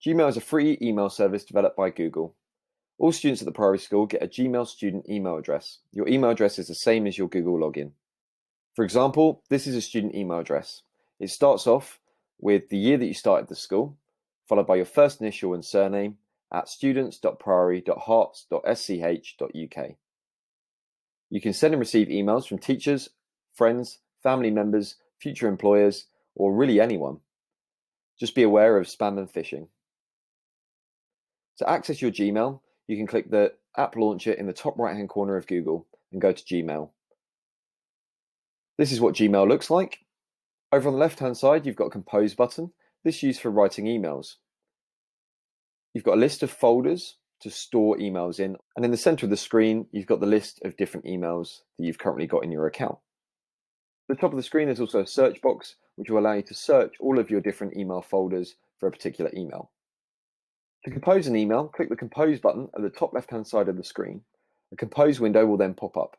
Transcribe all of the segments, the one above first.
Gmail is a free email service developed by Google. All students at the Priory School get a Gmail student email address. Your email address is the same as your Google login. For example, this is a student email address. It starts off with the year that you started the school, followed by your first initial and surname at students.priory.hearts.sch.uk. You can send and receive emails from teachers, friends, family members, future employers, or really anyone. Just be aware of spam and phishing. To access your Gmail, you can click the app launcher in the top right-hand corner of Google and go to Gmail. This is what Gmail looks like. Over on the left-hand side, you've got a Compose button. This is used for writing emails. You've got a list of folders to store emails in, and in the center of the screen, you've got the list of different emails that you've currently got in your account. At the top of the screen, there's also a search box, which will allow you to search all of your different email folders for a particular email. To compose an email, click the Compose button at the top left-hand side of the screen. A Compose window will then pop up.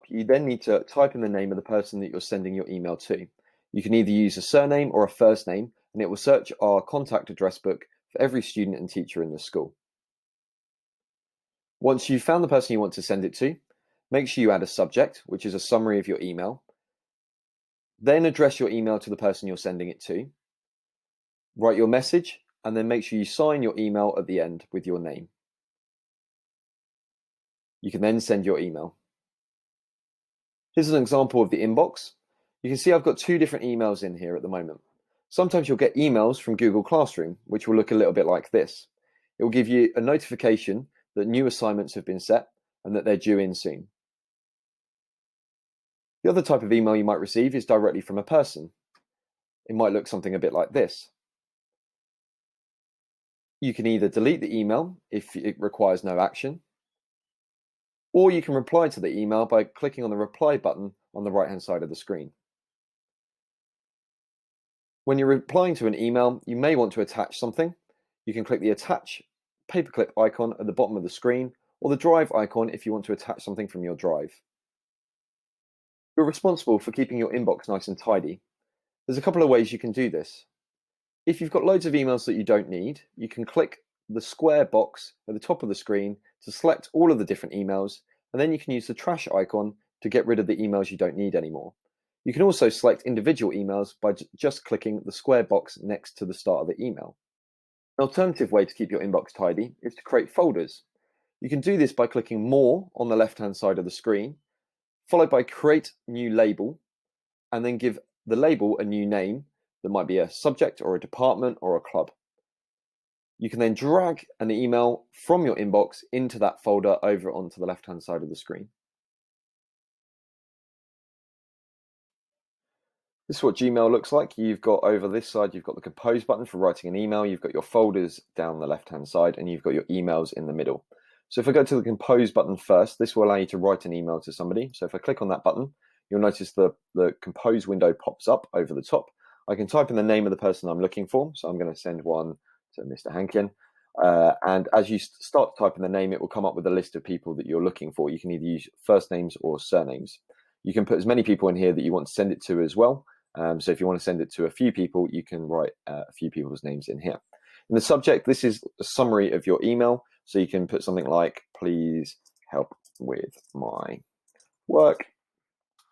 You then need to type in the name of the person that you're sending your email to. You can either use a surname or a first name, and it will search our contact address book for every student and teacher in the school. Once you've found the person you want to send it to, make sure you add a subject, which is a summary of your email. Then address your email to the person you're sending it to. Write your message, and then make sure you sign your email at the end with your name. You can then send your email. Here's an example of the inbox. You can see I've got two different emails in here at the moment. Sometimes you'll get emails from Google Classroom, which will look a little bit like this. It will give you a notification that new assignments have been set and that they're due in soon. The other type of email you might receive is directly from a person. It might look something a bit like this. You can either delete the email if it requires no action, or you can reply to the email by clicking on the reply button on the right-hand side of the screen. When you're replying to an email, you may want to attach something. You can click the attach paperclip icon at the bottom of the screen, or the drive icon if you want to attach something from your drive. You're responsible for keeping your inbox nice and tidy. There's a couple of ways you can do this. If you've got loads of emails that you don't need, you can click the square box at the top of the screen to select all of the different emails, and then you can use the trash icon to get rid of the emails you don't need anymore. You can also select individual emails by just clicking the square box next to the start of the email. An alternative way to keep your inbox tidy is to create folders. You can do this by clicking More on the left-hand side of the screen, followed by Create New Label, and then give the label a new name that might be a subject or a department or a club. You can then drag an email from your inbox into that folder over onto the left-hand side of the screen. This is what Gmail looks like. You've got over this side, you've got the Compose button for writing an email, you've got your folders down the left-hand side, and you've got your emails in the middle. So if I go to the Compose button first, this will allow you to write an email to somebody. So if I click on that button, you'll notice the Compose window pops up over the top. I can type in the name of the person I'm looking for. So I'm going to send one to Mr. Hankin. And as you start typing the name, it will come up with a list of people that you're looking for. You can either use first names or surnames. You can put as many people in here that you want to send it to as well. So if you want to send it to a few people, you can write a few people's names in here. In the subject, this is a summary of your email. So you can put something like, please help with my work.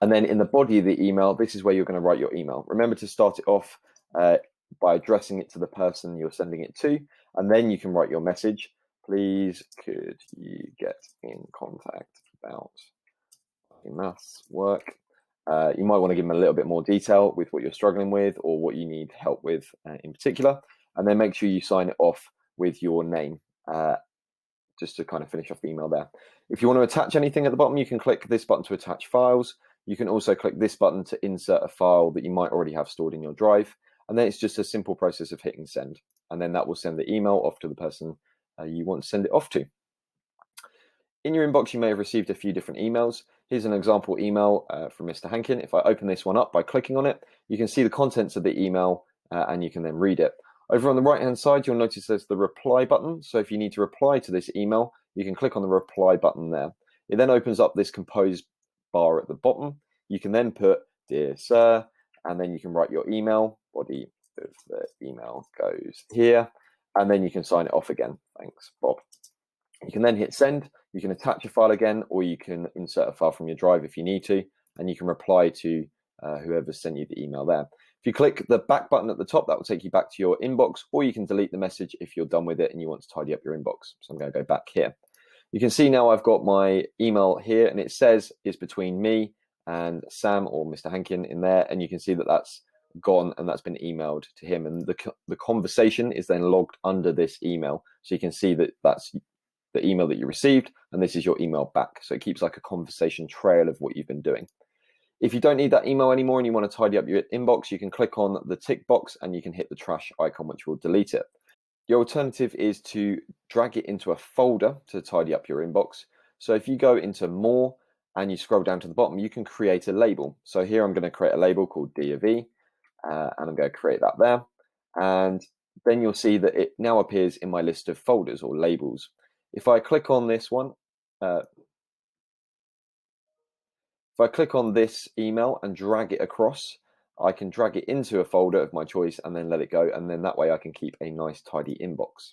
And then in the body of the email, this is where you're going to write your email. Remember to start it off by addressing it to the person you're sending it to. And then you can write your message. Please, could you get in contact about maths work? You might want to give them a little bit more detail with what you're struggling with or what you need help with in particular. And then make sure you sign it off with your name, just to kind of finish off the email there. If you want to attach anything at the bottom, you can click this button to attach files. You can also click this button to insert a file that you might already have stored in your drive. And then it's just a simple process of hitting send. And then that will send the email off to the person you want to send it off to. In your inbox, you may have received a few different emails. Here's an example email from Mr. Hankin. If I open this one up by clicking on it, you can see the contents of the email and you can then read it. Over on the right-hand side, you'll notice there's the reply button. So if you need to reply to this email, you can click on the reply button there. It then opens up this compose bar at the bottom. You can then put, Dear Sir, and then you can write your email, body of the email goes here, and then you can sign it off again. Thanks, Bob. You can then hit send. You can attach a file again, or you can insert a file from your drive if you need to, and you can reply to whoever sent you the email there. If you click the back button at the top, that will take you back to your inbox, or you can delete the message if you're done with it and you want to tidy up your inbox. So I'm going to go back here. You can see now I've got my email here, and it says it's between me and Sam or Mr. Hankin in there, and you can see that that's gone and that's been emailed to him, and the conversation is then logged under this email, so you can see that that's the email that you received, and this is your email back. So it keeps like a conversation trail of what you've been doing. If you don't need that email anymore and you want to tidy up your inbox, you can click on the tick box and you can hit the trash icon, which will delete it. The alternative is to drag it into a folder to tidy up your inbox. So if you go into more and you scroll down to the bottom, you can create a label. So here I'm going to create a label called D of E, and I'm going to create that there. And then you'll see that it now appears in my list of folders or labels. If I click on this one, if I click on this email and drag it across, I can drag it into a folder of my choice and then let it go. And then that way I can keep a nice tidy inbox.